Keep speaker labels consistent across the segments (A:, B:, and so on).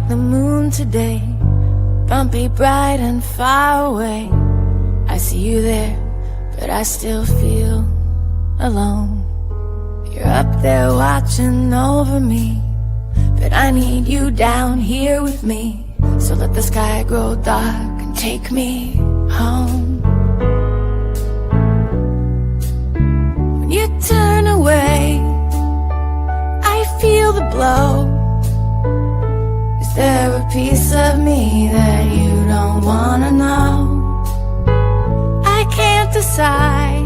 A: the moon today, bumpy, bright and far away. I see you there, but I still feel alone. You're up there watching over me, but I need you down here with me. So let the sky grow dark and take me home. When you turn away, I feel the blow. Is there a piece of me that you don't wanna know? I can't decide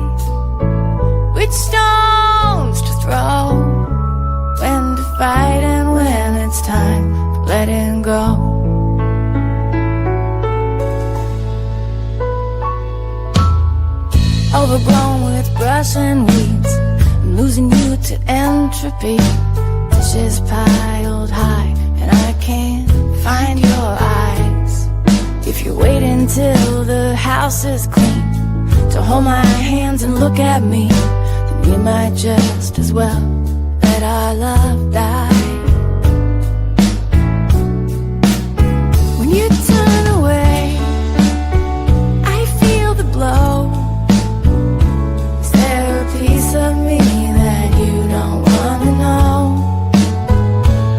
A: which stones to throw, when to fight and when it's time for letting go. Overgrown with brush and weeds, I'm losing you to entropy. Dishes piled high and I can't find your eyes. If you wait until the house is clean to hold my hands and look at me, then we might just as well let our love die. When you turn away, I feel the blow. Is there a piece of me that you don't wanna know?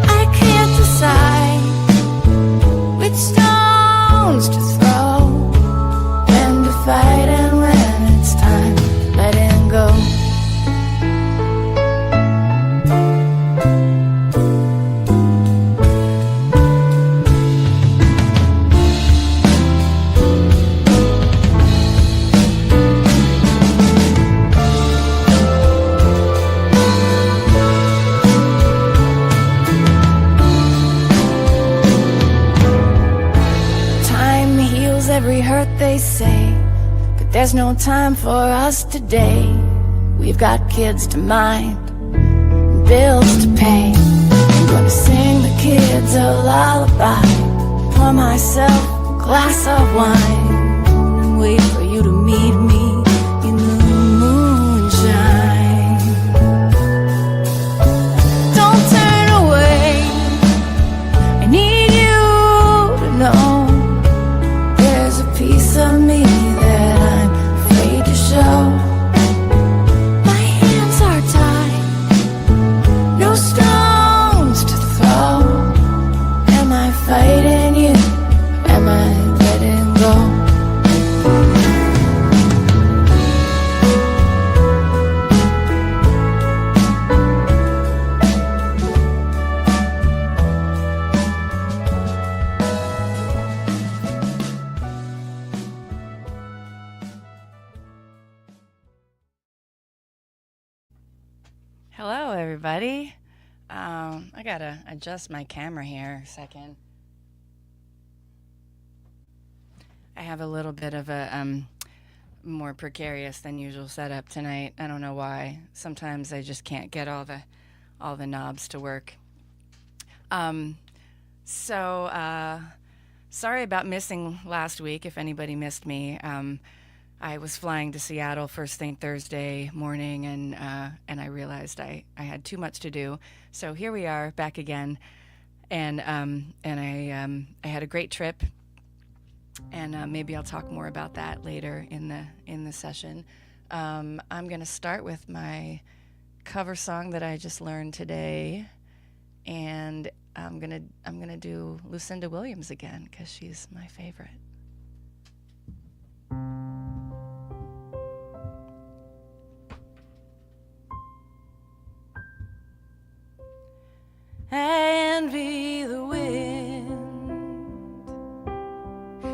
A: I can't decide which stones to throw, when to fight and when it's time letting go. Time heals every hurt, they say, but there's no time for us today. We've got kids to mind, bills to pay. I'm gonna sing the kids a lullaby, pour myself a glass of wine, and wait for you to meet me in the moonshine. Don't turn away, I need you to know there's a piece of me that I'm afraid to show. My hands are tied, no stones to throw. Am I fighting you? Am I letting go?
B: Hello, everybody. I gotta adjust my camera here a second. I have a little bit of a more precarious than usual setup tonight. I don't know why. Sometimes I just can't get all the knobs to work. Sorry about missing last week. If anybody missed me, I was flying to Seattle first thing Thursday morning, and I realized I had too much to do. So here we are, back again, and I had a great trip, and maybe I'll talk more about that later in the session. I'm gonna start with my cover song that I just learned today, and I'm gonna do Lucinda Williams again because she's my favorite. I envy the wind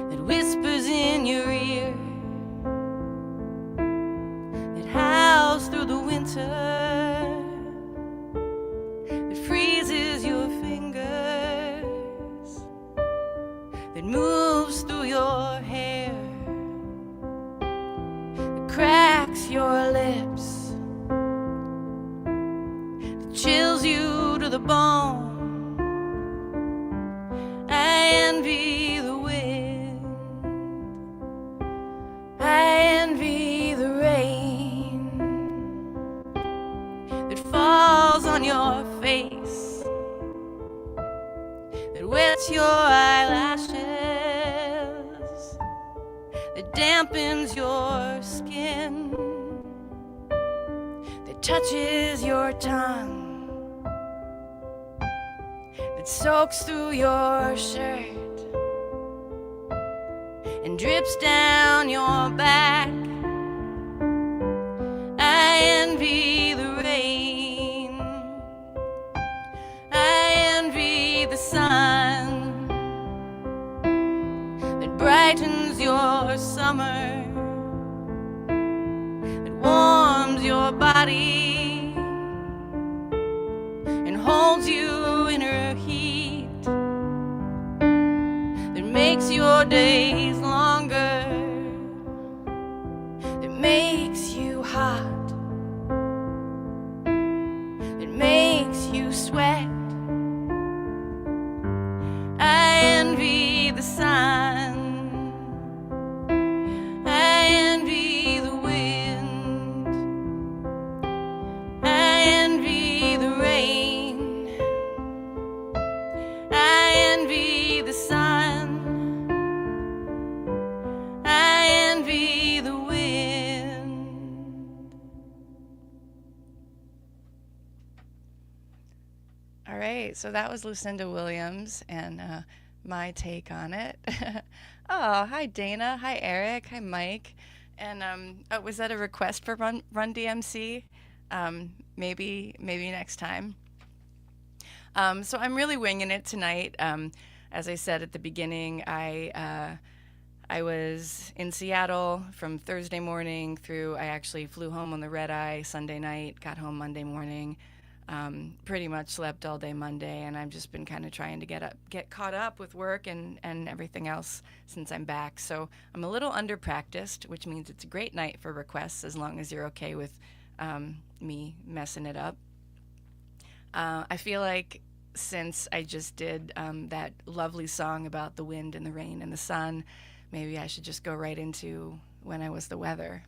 B: that whispers in your ear, that howls through the winter, that freezes your fingers, that moves through your hair, that cracks your lips, that chills you to the bone. I envy the wind, I envy the rain that falls on your face, that wets coats your eyelashes, that dampens your skin, that touches your tongue, that soaks through your shirt and drips down your back. I envy the rain, I envy the sun that brightens your summer, that warms your body and holds you in her heat, that makes your days longer, that makes you hot, that makes you sweat. I envy the sun, I envy the wind, I envy the rain, I envy the sun, I envy the wind. All right, so that was Lucinda Williams and my take on it. Oh, hi Dana, hi Eric, hi Mike. And was that a request for Run DMC? Maybe next time. So I'm really winging it tonight. As I said at the beginning, I was in Seattle from Thursday morning through, I actually flew home on the red eye Sunday night, got home Monday morning, pretty much slept all day Monday, and I've just been kind of trying to get caught up with work and everything else since I'm back. So I'm a little under practiced, which means it's a great night for requests as long as you're okay with me messing it up. I feel like since I just did that lovely song about the wind and the rain and the sun, maybe I should just go right into When I Was the Weather.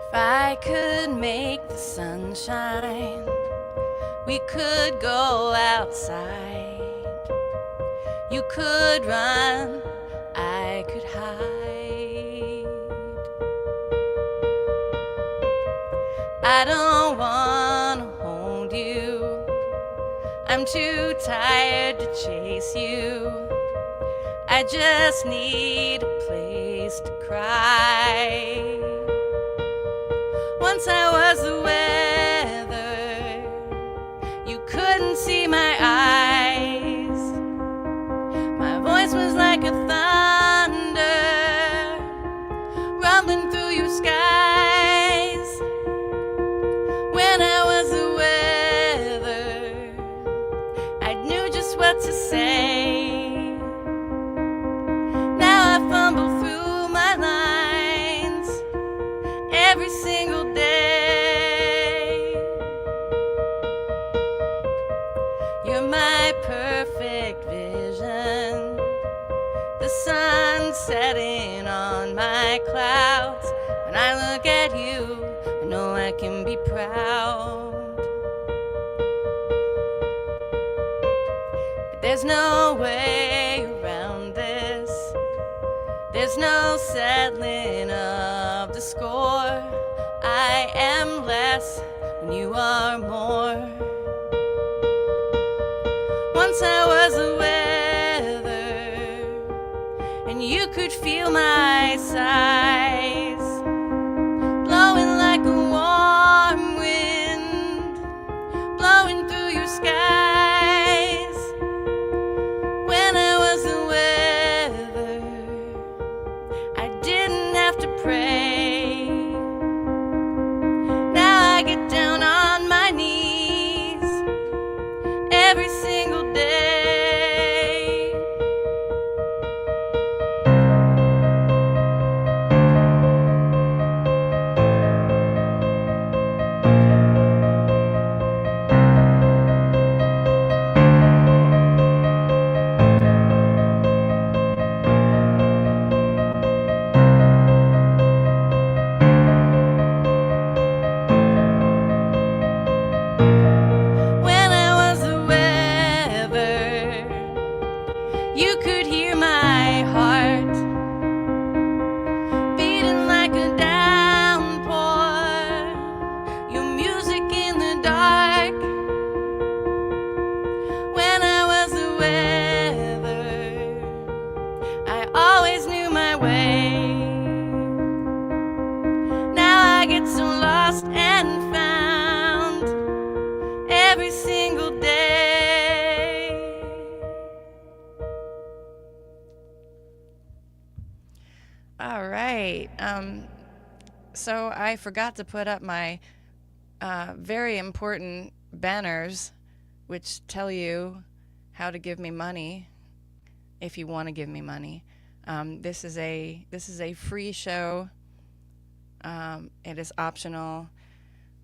B: If I could make the sun shine, we could go outside. You could run, I could hide. I don't wanna hold you, I'm too tired to chase you. I just need a place to cry. Once I was the weather, you couldn't see my eyes. My voice was like a thunder rumbling through your skies. When I was the weather, I knew just what to say. Now I fumble through my lines every single day. You're my perfect vision, the sun setting on my clouds. When I look at you, I know I can be proud. But there's no way around this, there's no settling of the score. I am less when you are more. Once I was the weather, and you could feel my sighs blowing like a warm wind, blowing through your skies. When I was the weather, I didn't have to pray. Now I get down on my knees every single day. get so lost and found every single day. All right. So I forgot to put up my very important banners, which tell you how to give me money if you want to give me money. This is a free show. It is optional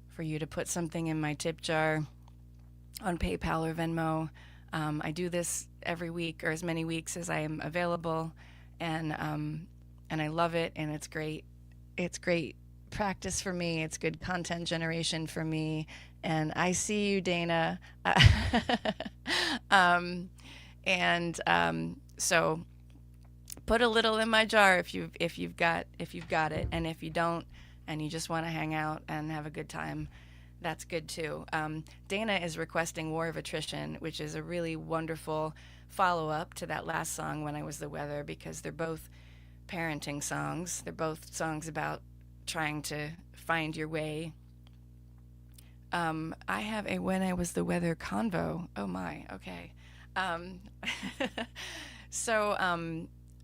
B: for you to put something in my tip jar on PayPal or Venmo. I do this every week or as many weeks as I am available, and I love it, and it's great. It's great practice for me. It's good content generation for me, and I see you, Dana. So put a little in my jar if you've got it, and if you don't, and you just want to hang out and have a good time, that's good too. Dana is requesting War of Attrition, which is a really wonderful follow-up to that last song, When I Was the Weather, because they're both parenting songs. They're both songs about trying to find your way. I have a When I Was the Weather convo. Oh my, okay. So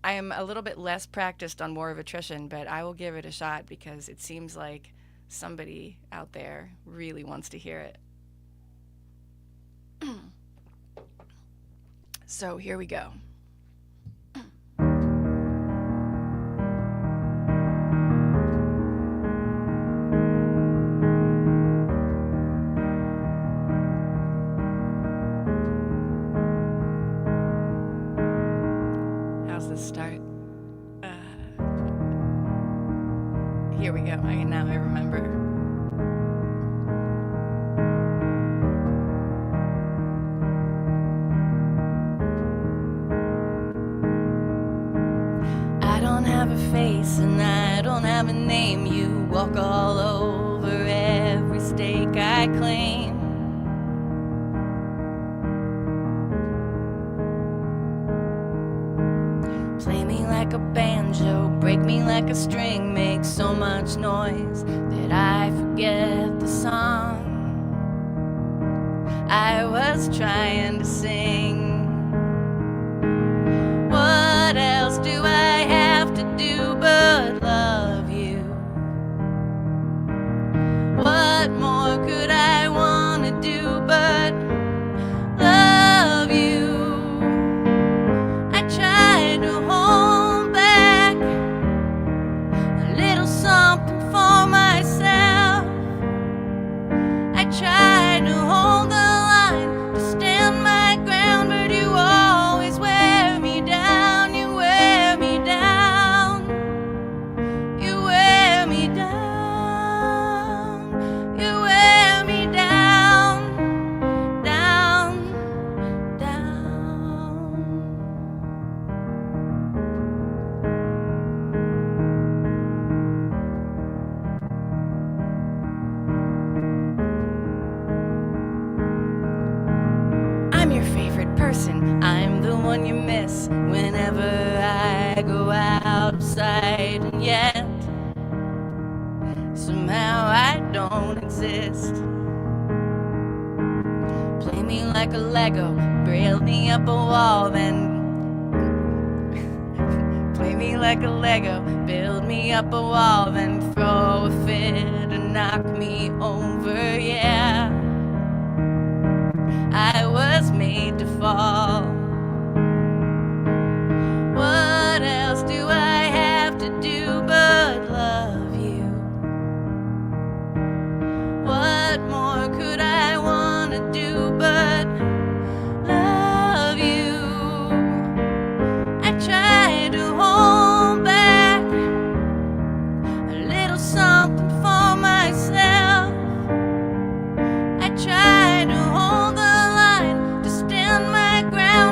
B: I am a little bit less practiced on War of Attrition, but I will give it a shot because it seems like somebody out there really wants to hear it. So here we go. How's this start? Here we go. Now I remember. I don't have a face and I don't have a name. You walk all over every stake I claim. Play me like a banjo, break me like a string, make so much noise that I forget the song I was trying to sing. What else do I have to do but love you? What more could I want to do but love you? I tried to hold back a little something for myself. I tried to hold the line, to stand my ground, but you always wear me down. You wear me down. You wear me down. You wear me down. Down, down. I'm your favorite person. I'm the one you miss whenever I go out of sight, and yet somehow I don't exist. Play me like a Lego, build me up a wall, then play me like a Lego, build me up a wall, then throw a fit and knock me over, yeah. I was made to fall. What else do I have to do but love you? What more could I want to do but love you? I tried to hold back a little something for myself. I tried to hold the line, to stand my ground.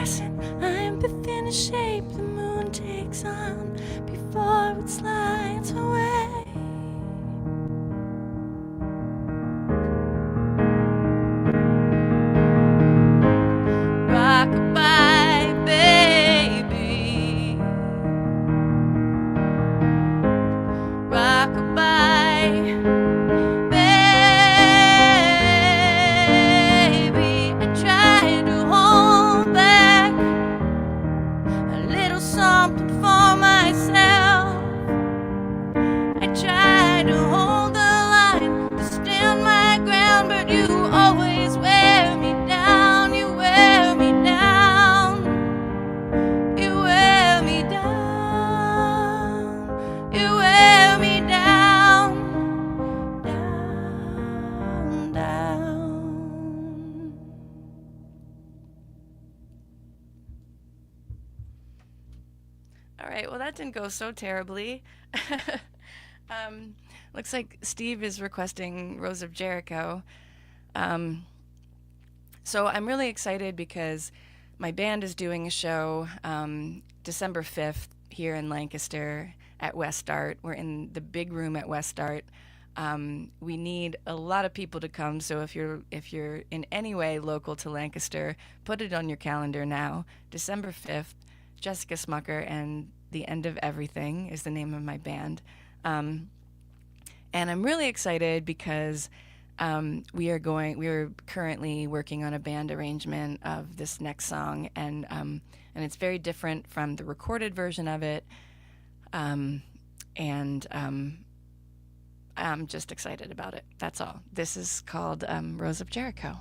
A: passing, I'm the thinnest shape the moon takes on before it slides away. Rockabye, baby. Rockabye, baby. I tried to hold back a little something for myself. I tried to hold the line, to stand my ground, but you always wear me down. You wear me down. You wear me down. You wear me down. Down, down. All right, well, that didn't go so terribly. Looks like Steve is requesting Rose of Jericho. So I'm really excited because my band is doing a show December 5th here in Lancaster at West Art. We're in the big room at West Art. We need a lot of people to come, so if you're in any way local to Lancaster, put it on your calendar now. December 5th, Jessica Smucker and The End of Everything is the name of my band. And I'm really excited because we're currently working on a band arrangement of this next song, and it's very different from the recorded version of it. And I'm just excited about it. That's all. This is called Rose of Jericho.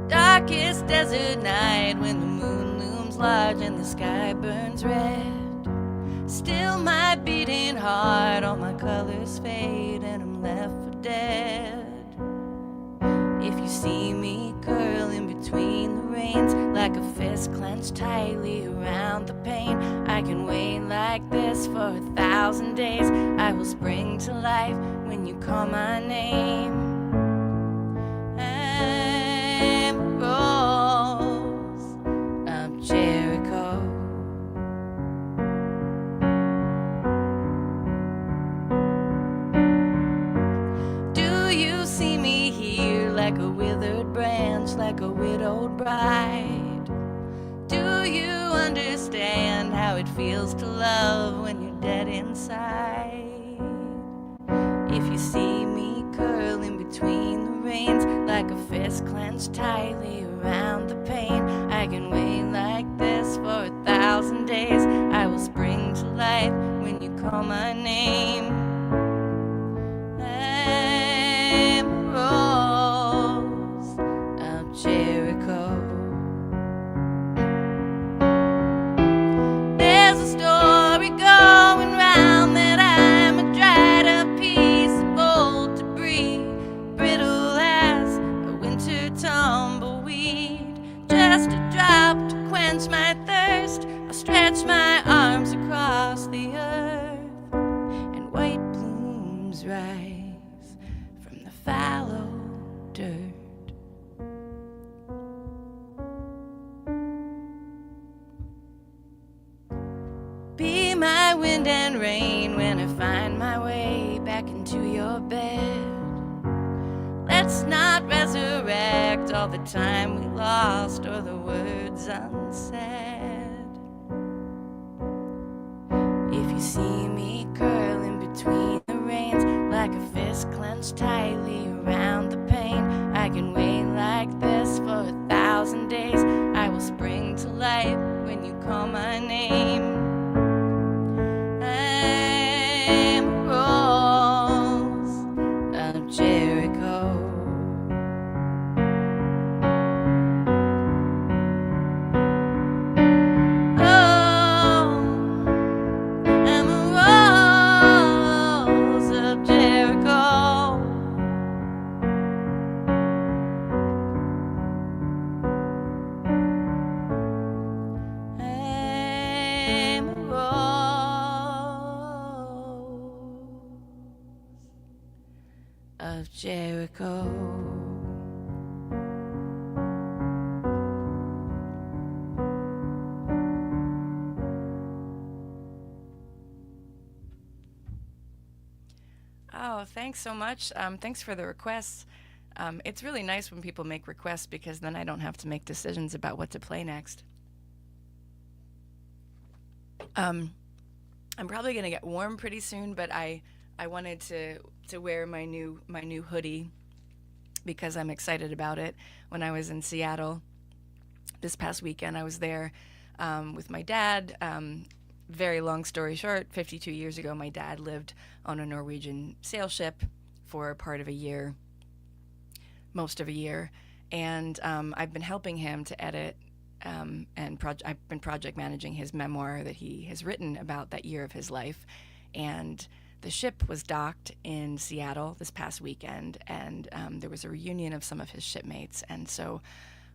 A: Darkest desert night when the moon looms large and the sky burns red. Still my beating heart, all my colors fade and I'm left for dead. If you see me curling between the reins like a fist clenched tightly around the pain, I can wait like this for 1,000 days. I will spring to life when you call my name. Rose of Jericho. Do you see me here like a withered branch, like a widowed bride? Do you understand how it feels to love when you're dead inside? If you see me curling between the reins like a fist clenched tightly around the pain, I can wait like this for 1,000 days. I will spring to life when you call my name. I'm a rose of Jericho. There's a story going round that I'm a dried up piece of old debris, brittle as a winter tumbleweed. Just a drop to quench my thirst, I'll stretch my arms across the earth, and white blooms rise from the fallow dirt. Be my wind and rain when I find my way back into your bed. Let's not resurrect all the time we lost or the words unsaid. If you see me curling between the reins like a fist clenched tightly around the pain, I can wait like this for 1,000 days. I will spring to life when you call my name. I'm a rose of Jericho. Oh, I'm a rose of Jericho. of Jericho.
B: Oh, thanks so much. Thanks for the requests. It's really nice when people make requests because then I don't have to make decisions about what to play next. Um, I'm probably gonna get warm pretty soon, but I wanted to wear my new hoodie because I'm excited about it. When I was in Seattle this past weekend, I was there with my dad. Very long story short, 52 years ago, my dad lived on a Norwegian sail ship for part of a year, most of a year, and I've been helping him to edit I've been project managing his memoir that he has written about that year of his life. And the ship was docked in Seattle this past weekend, and there was a reunion of some of his shipmates. And so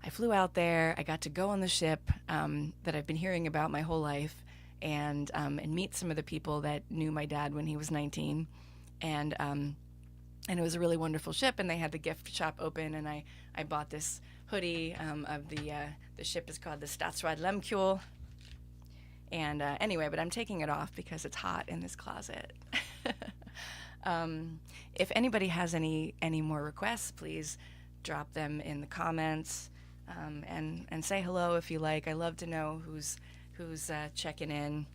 B: I flew out there. I got to go on the ship that I've been hearing about my whole life, and meet some of the people that knew my dad when he was 19. And it was a really wonderful ship, and they had the gift shop open, and I bought this hoodie of the ship is called the Statsråd Lemkjol. And anyway, but I'm taking it off because it's hot in this closet. If anybody has any more requests, please drop them in the comments, and say hello if you like. I love to know who's checking in.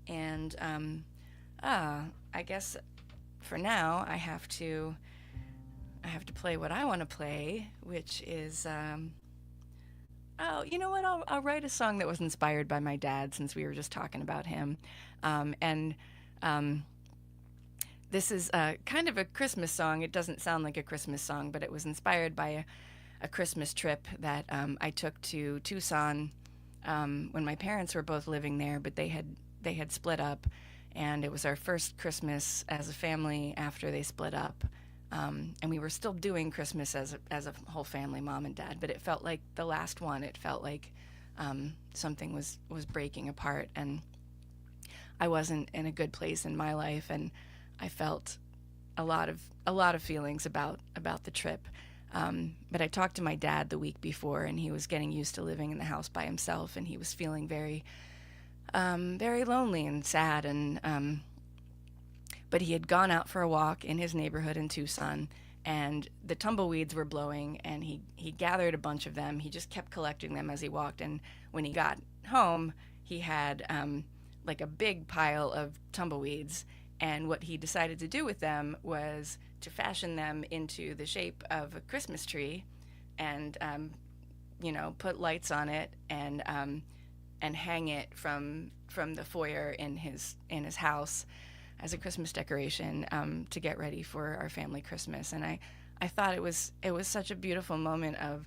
B: And I guess for now I have to play what I want to play, which is oh, you know what? I'll write a song that was inspired by my dad, since we were just talking about him. This is kind of a Christmas song. It doesn't sound like a Christmas song, but it was inspired by a Christmas trip that I took to Tucson when my parents were both living there, but they had split up, and it was our first Christmas as a family after they split up. And we were still doing Christmas as a whole family, mom and dad, but it felt like the last one. It felt like something was breaking apart, and I wasn't in a good place in my life, and I felt a lot of feelings about the trip. But I talked to my dad the week before, and he was getting used to living in the house by himself, and he was feeling very lonely and sad, and but he had gone out for a walk in his neighborhood in Tucson, and the tumbleweeds were blowing, and he gathered a bunch of them. He just kept collecting them as he walked, and when he got home, he had like a big pile of tumbleweeds, and what he decided to do with them was to fashion them into the shape of a Christmas tree, and put lights on it, and hang it from the foyer in his house as a Christmas decoration, to get ready for our family Christmas. And I thought it was such a beautiful moment of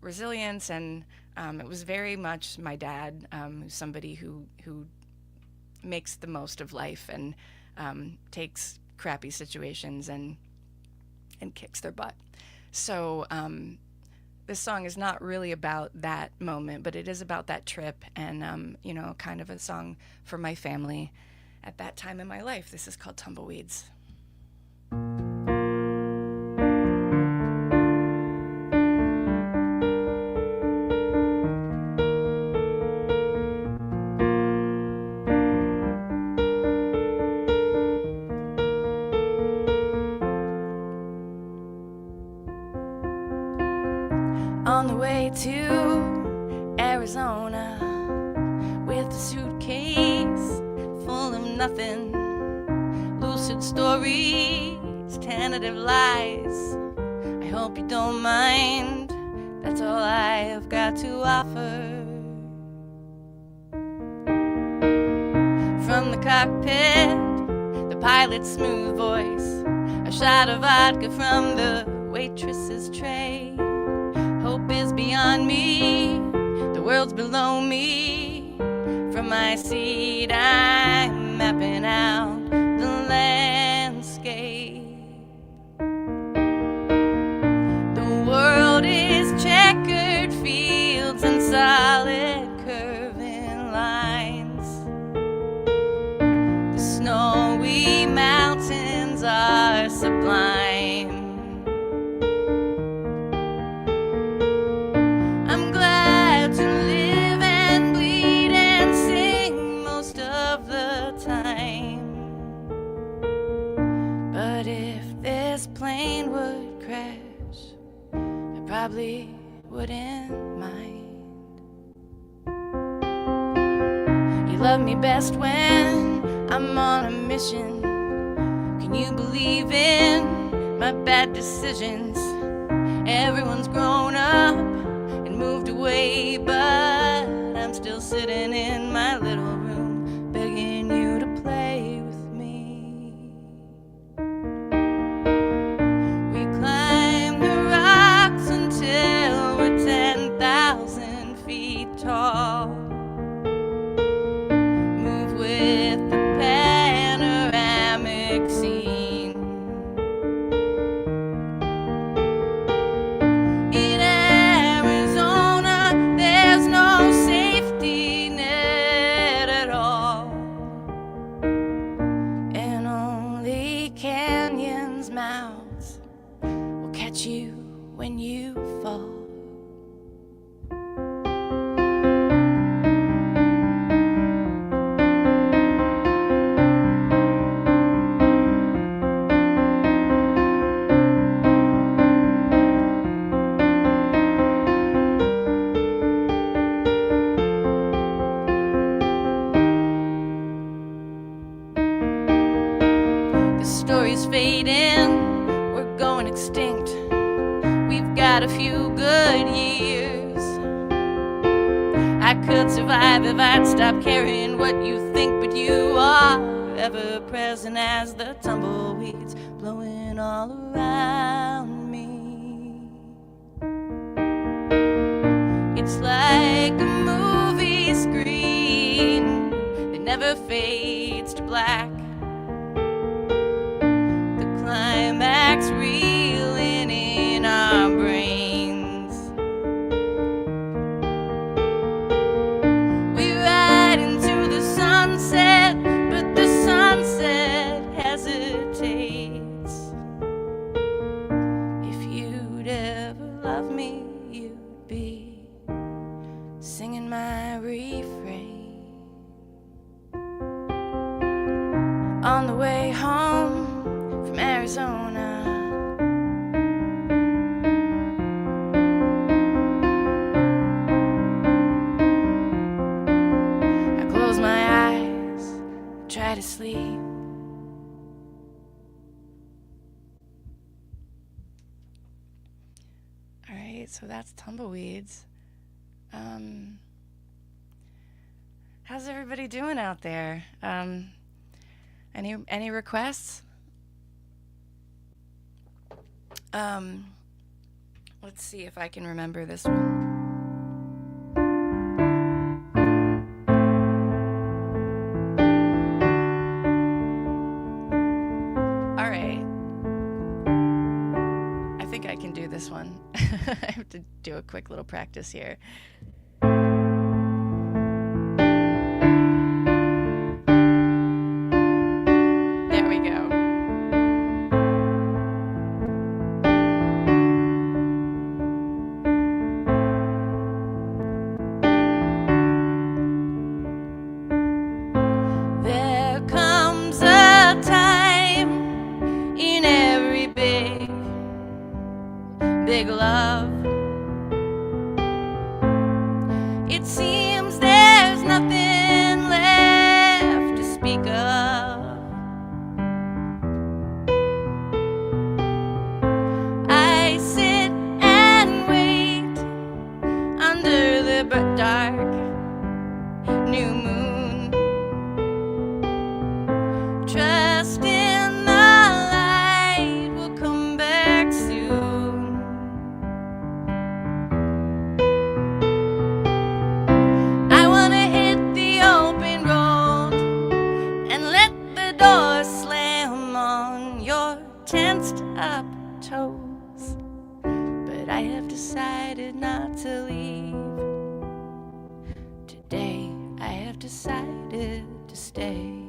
B: resilience, and it was very much my dad, who's somebody who makes the most of life, and takes crappy situations and kicks their butt. So this song is not really about that moment, but it is about that trip, and kind of a song for my family at that time in my life. This is called Tumbleweeds. On the way to Arizona with a suitcase full of nothing, lucid stories, tentative lies. I hope you don't mind, that's all I've got to offer. From the cockpit, the pilot's smooth voice, a shot of vodka from the waitress's tray. Hope is beyond me, the world's below me. From my seat I'm mapping out the landscape. The world is checkered fields and solid curving lines. The snowy mountains are sublime. climb. I'm glad to live and bleed and sing most of the time. But if this plane would crash, I probably wouldn't mind. You love me best when I'm on a mission. Can you believe in my bad decisions? Everyone's grown up and moved away, but I'm still sitting in my little room begging you to play with me. We climb the rocks until we're 10,000 feet tall. Move with the panoramic scene. In Arizona, there's no safety net at all, and only canyons' mouths will catch you when you fall. The story's fading, we're going extinct. We've got a few good years. I could survive if I'd stop caring what you think, but you are ever present as the tumbleweeds blowing all around me. It's like a movie screen that never fades to black. Climax reeling in our brains. We ride into the sunset, but the sunset hesitates. If you'd ever love me, you'd be singing my refrain. On the way home from Arizona, I close my eyes, try to sleep. All right, so that's Tumbleweeds. How's everybody doing out there? Any requests? Let's see if I can remember this one. All right. I think I can do this one. I have to do a quick little practice here. There we go. There comes a time in every big love. It seems there's nothing left to speak of. I sit and wait under the dark new moon, trust in the light will come back soon. I wanna hit the open road and let the door slam on your tensed up toes, but I have decided not to leave. Today I have decided to stay.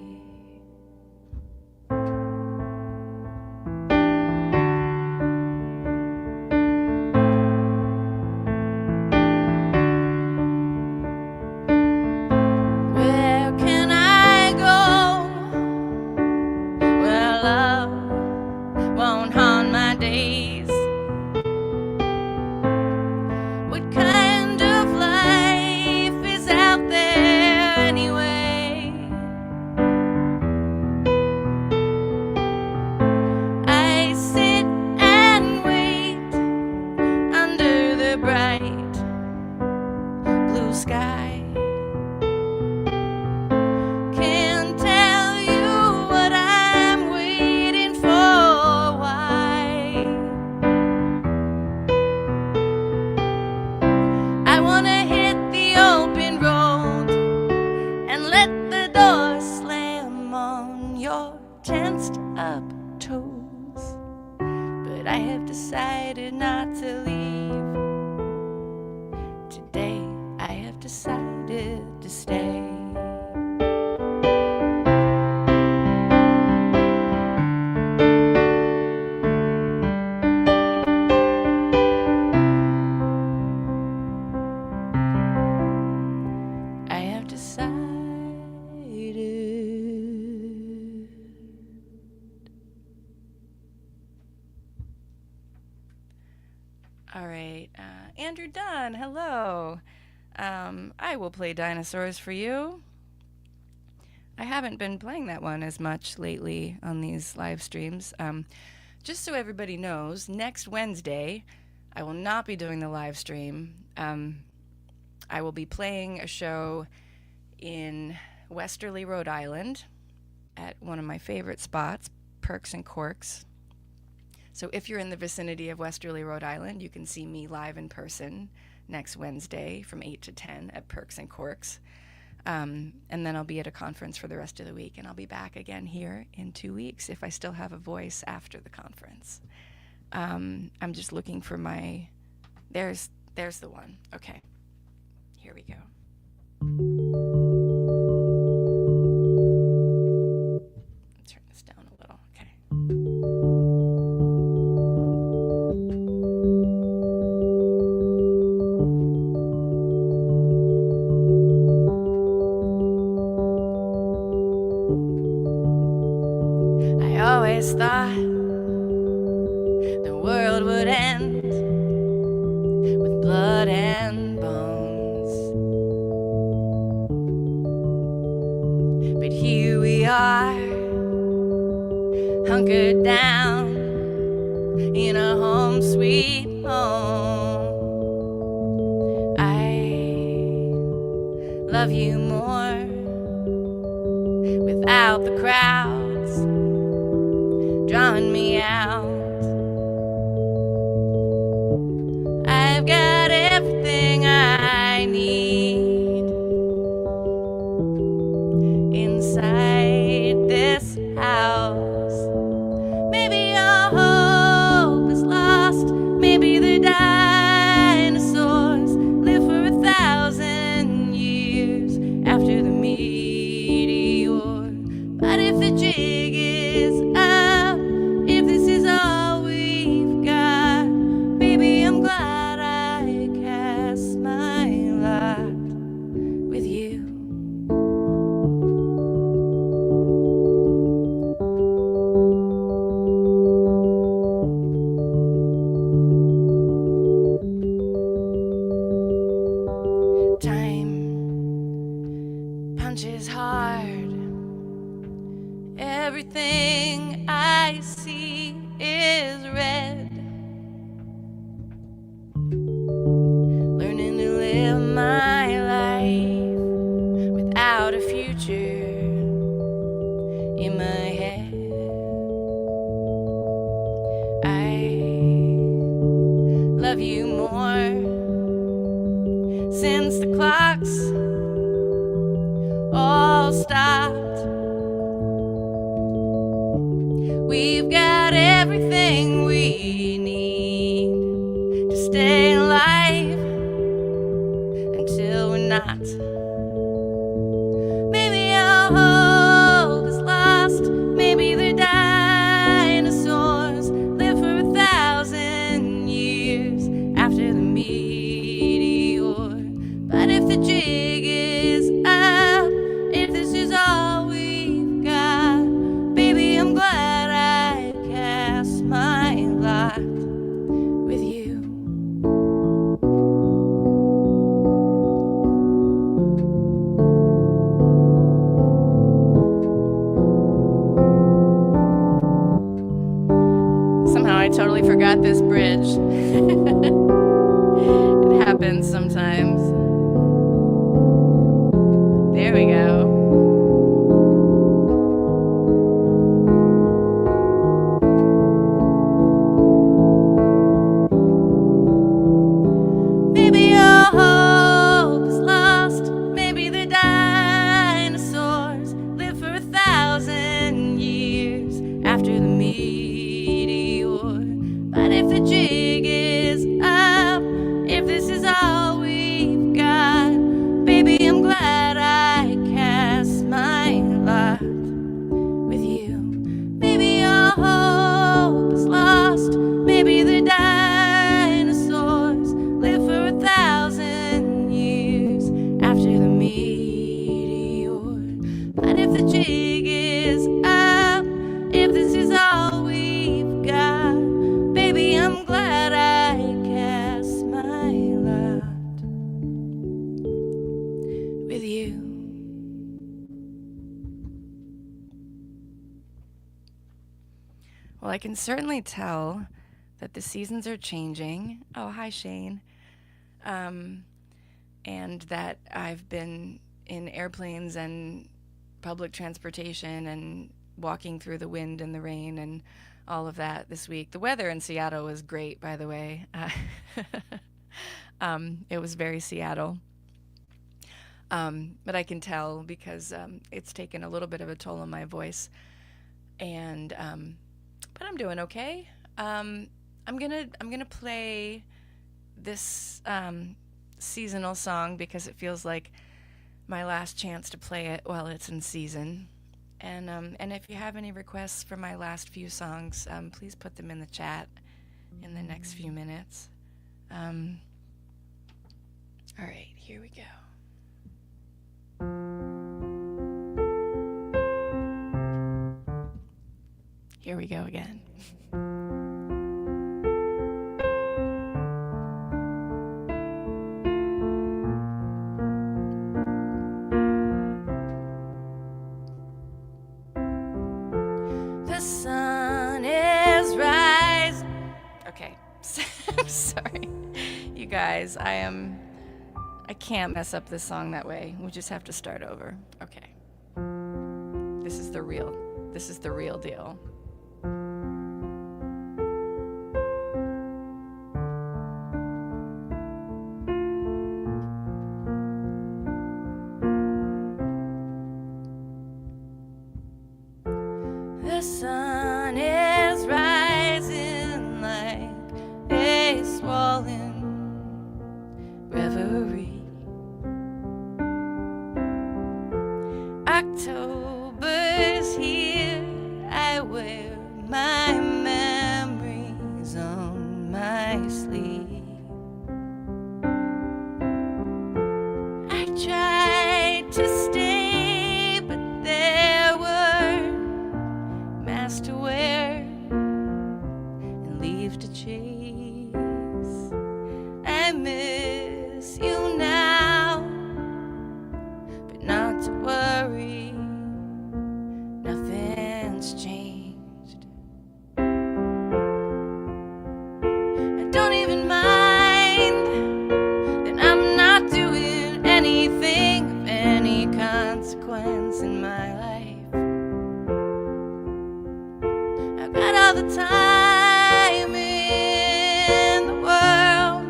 B: danced up toes, but I have decided not to leave. Today I have decided to stay. I have decided. All right, Andrew Dunn, hello. I will play dinosaurs for you. I haven't been playing that one as much lately on these live streams. Just so everybody knows, next Wednesday, I will not be doing the live stream. I will be playing a show in Westerly, Rhode Island at one of my favorite spots, Perks and Corks. So if you're in the vicinity of Westerly, Rhode Island, you can see me live in person next Wednesday from 8 to 10 at Perks and Corks. And then I'll be at a conference for the rest of the week, and I'll be back again here in 2 weeks if I still have a voice after the conference. I'm just looking for my... There's the one. Okay. Here we go. Turn this down a little. Okay. I always thought the world would end with blood and bones, but here we are, hunkered down in a home sweet home. I love you more without the crowds drawing me out. I've got everything I need inside this house. Maybe your hope is lost. Maybe the dinosaurs live for 1,000 years after the meteor. But if the jig is up, if this is all we've got, baby, I'm glad I cast my lot with you. Time punches hard. Everything I see is red. Learning to live my life without a future in my head. I love you more since the clocks all stopped. We've got everything we need to stay alive until we're not. Maybe our hope is lost. Maybe the dinosaurs live for 1,000 years after the meteor. But if the jig is up, if this is all we've got, baby, I'm glad I cast my lot with you. Somehow I totally forgot this bridge. It happens sometimes. There we go. Maybe your hope is lost. Maybe the dinosaurs live for 1,000 years Well, I can certainly tell that the seasons are changing. Oh, hi, Shane. Um, and that I've been in airplanes and public transportation and walking through the wind and the rain and all of that this week. The weather in Seattle was great, by the way. It was very Seattle. But I can tell because it's taken a little bit of a toll on my voice. And but I'm doing okay. I'm gonna play this seasonal song because it feels like my last chance to play it while it's in season. And if you have any requests for my last few songs, please put them in the chat in the next few minutes. All right, here we go. Here we go again. The sun is rising. Okay, I'm sorry. You guys, I can't mess up this song that way. We just have to start over. Okay. This is the real deal. The sun is rising like a swollen reverie. October's here, I wear my memories on my sleeve. I tried to stay, but there were masks to wear and leave to chase. I miss you now, but not to worry, nothing's changed. I don't even mind that I'm not doing anything of any consequence in my life. I've got all the time in the world.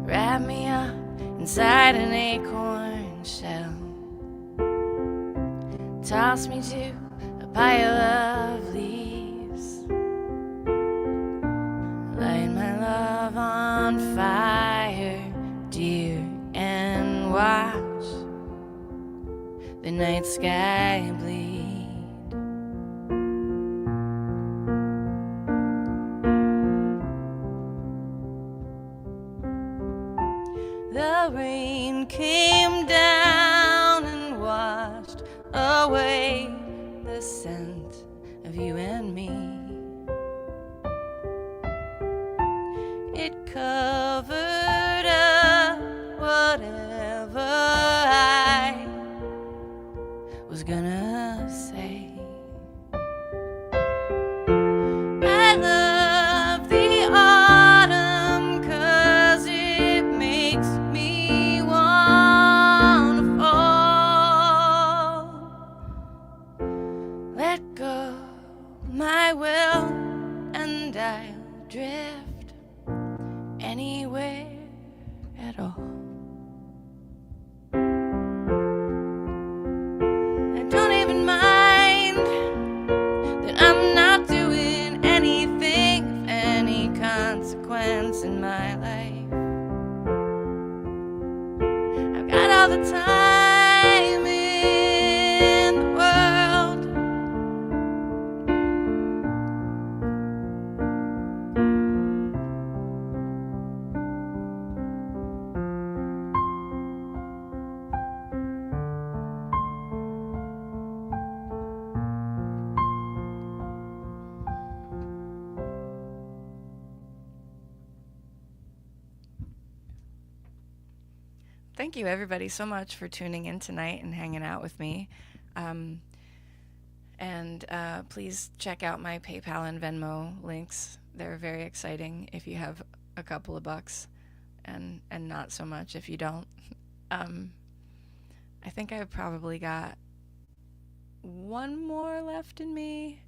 B: Wrap me up inside an acorn shell. Toss me to a pile of leaves. Light my love on fire, dear, and watch the night sky bleed. The rain came down and washed away the scent of you and me. It covered up whatever I was gonna thank you everybody so much for tuning in tonight and hanging out with me. Um, and please check out my PayPal and Venmo links. They're very exciting if you have a couple of bucks, and not so much if you don't. Um, I think I've probably got one more left in me.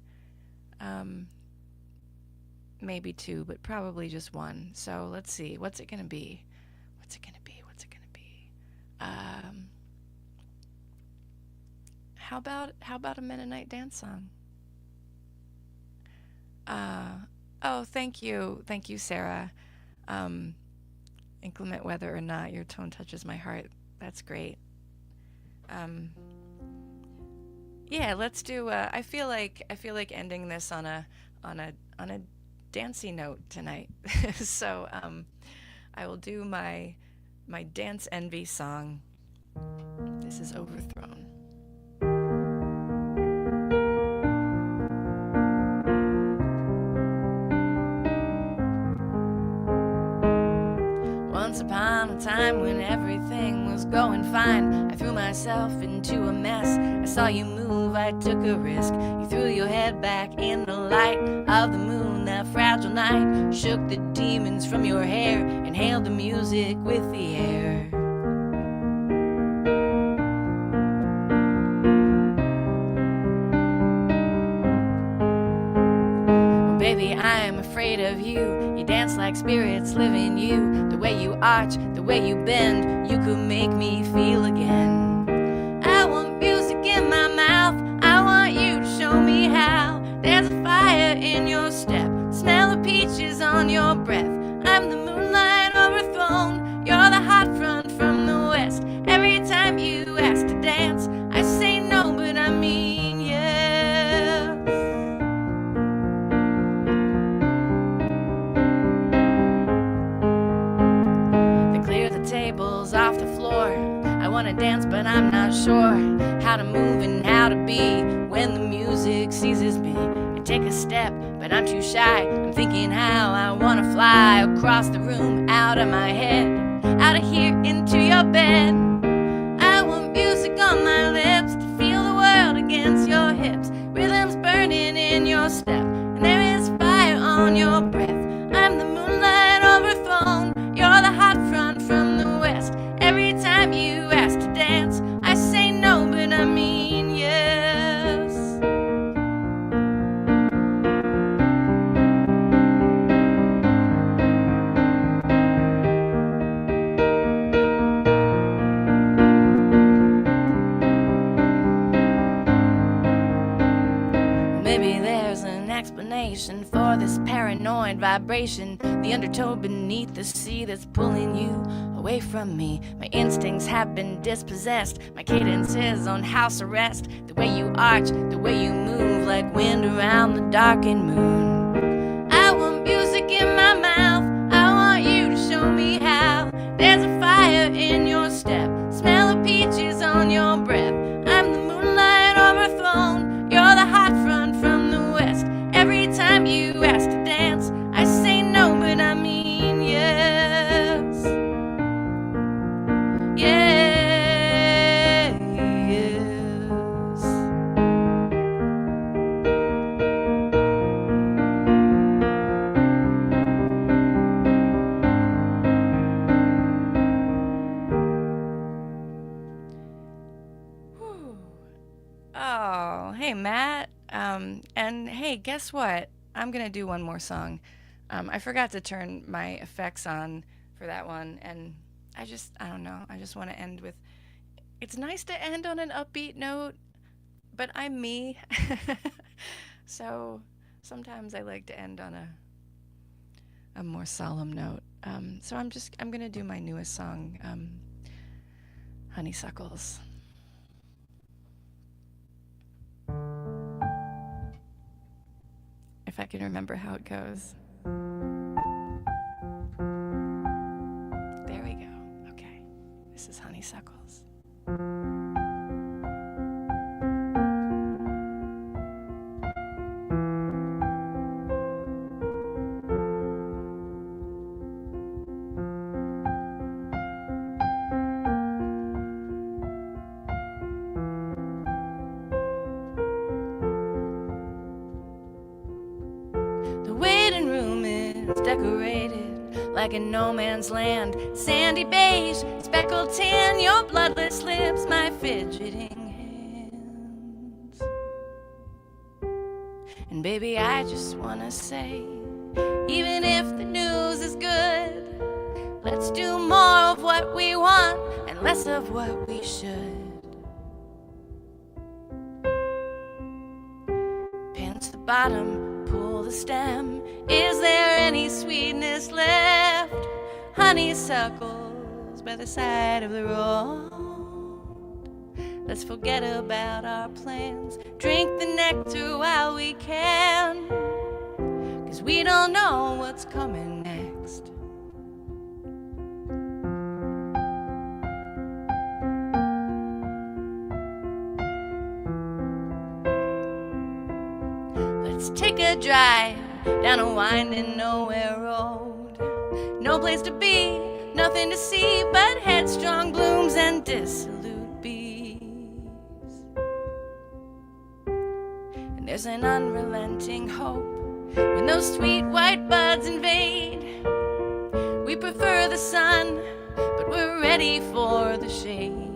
B: Maybe two, but probably just one. So let's see. What's it gonna be? What's it gonna be? What's it gonna be? How about a Mennonite dance song? Oh, thank you, Sarah. Inclement weather or not, your tone touches my heart. That's great. Yeah, let's do. I feel like ending this on a dancey note tonight. So I will do my dance envy song. This is Overthrown. Once upon a time when everything was going fine, I threw myself into a mess. I saw you move, I took a risk. You threw your head back in the light of the moon that fragile night, shook the demons from your hair, inhaled the music with the air. Well, baby, I am afraid of you. You dance like spirits live in you. The way you arch, the way you bend, you could make me feel again. I want music in my mouth, I want you to show me how. There's a fire in your step, smell of peaches on your breath. I'm the moonlight overthrown, you're the hot front from the west. Every time you ask to dance, I say no, but I mean yes. They clear the tables off the floor. I wanna dance, but I'm not sure how to move and how to be when the music seizes me. I take a step, but I'm too shy. I'm thinking how I wanna fly across the room, out of my head, out of here into your bed. I want music on my lips to feel the world against your hips. Rhythms burning in your step, and there is fire on your breath. I'm the moonlight overthrown, you're the hot front from the west. Every time you ask to dance, I say no, but I mean yes. Maybe there's an explanation for this paranoid vibration, the undertow beneath the sea that's pulling you away from me. My instincts have been dispossessed, my cadence is on house arrest. The way you arch, the way you move, like wind around the darkened moon. I want music in my mouth, I want you to show me how. There's a fire in your step, smell of peaches on your breath. I'm the moonlight overthrown, you're the hot front from the west. Every time you ask to dance, I say no, but I mean yes. Yes. Whew. Oh, hey, Matt. And hey, guess what? I'm gonna do one more song. I forgot to turn my effects on for that one, and I don't know. I just want to end with. It's nice to end on an upbeat note, but I'm me. So sometimes I like to end on a more solemn note. So I'm gonna do my newest song, Honeysuckles. If I can remember how it goes. There we go. Okay. This is Honeysuckles. like a no man's land. Sandy beige, speckled tan, your bloodless lips, my fidgeting hands. And baby, I just wanna say, even if the news is good, let's do more of what we want and less of what we should. Pinch the bottom, pull the stem. Is there any sweetness left? Honeysuckles by the side of the road. Let's forget about our plans. Drink the nectar while we can, 'cause we don't know what's coming next. Let's take a drive down a winding nowhere road. No place to be, nothing to see but headstrong blooms and dissolute bees. And there's an unrelenting hope when those sweet white buds invade. We prefer the sun, but we're ready for the shade.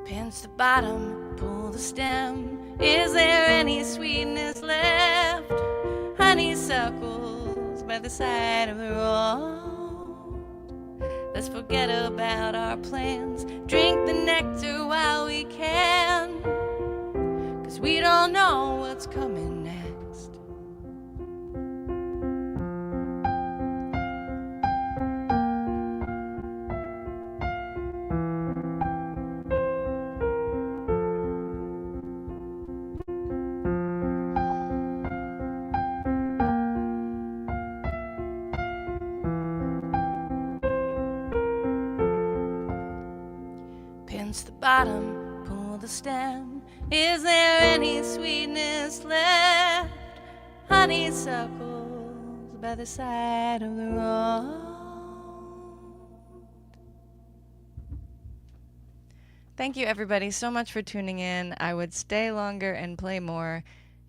B: Pinch the bottom, pull the stem. Is there any sweetness left? Honeysuckles by the side of the road. Let's forget about our plans. Drink the nectar while we can, 'cause we don't know what's coming next. Pinch the bottom, pull the stem. Is there any sweetness left? Honeysuckles by the side of the road. Thank you, everybody, so much for tuning in. I would stay longer and play more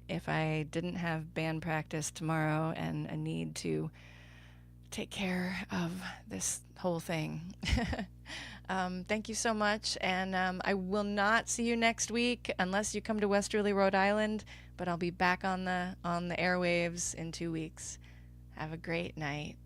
B: if I didn't have band practice tomorrow and a need to take care of this whole thing. Thank you so much, and I will not see you next week unless you come to Westerly, Rhode Island, but I'll be back on the airwaves in 2 weeks. Have a great night.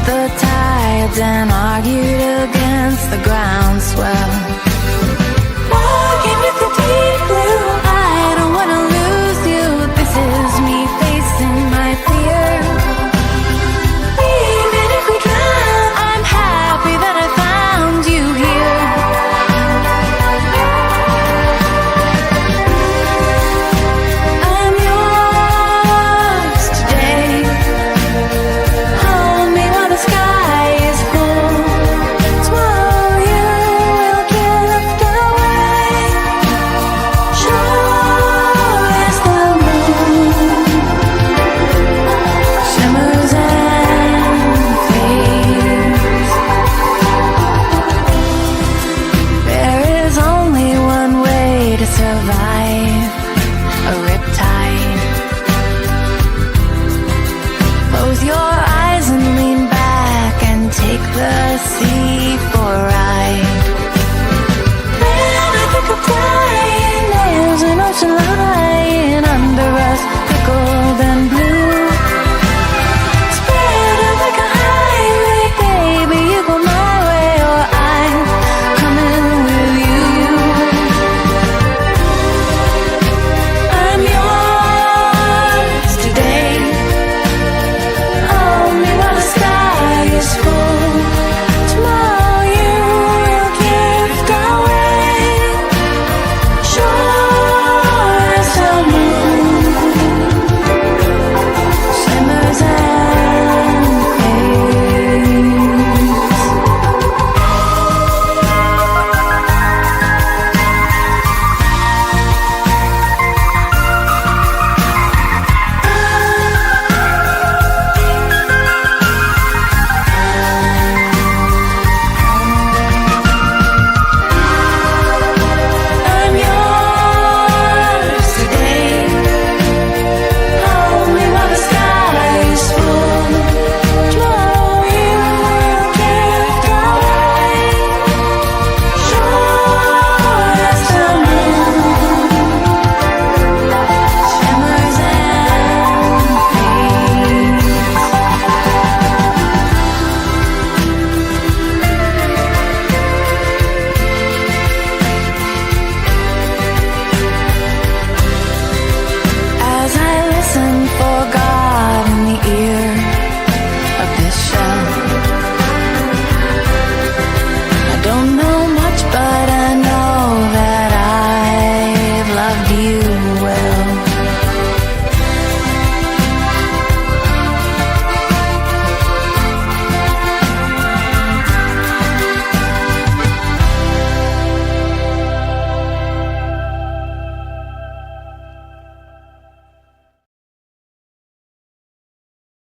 B: The tides and argued against the groundswell. Walking with the deep blue, I don't wanna lose you. This is me facing my fear. Even if we drown, I'm happy that I found you here. I'm yours today. Hold me while the sky is full. Tomorrow you will drift away. Sure as the moon shimmers and fades. There is only one way to survive a riptide. Close your eyes and lean back and take the sea for a ride. When I think of flying, there's an ocean lying under us, pickled and blue. Spread out like a highway, baby, you go my way or I'm coming with you. I'm yours today. Hold me while the sky is full. Tomorrow
A: Do you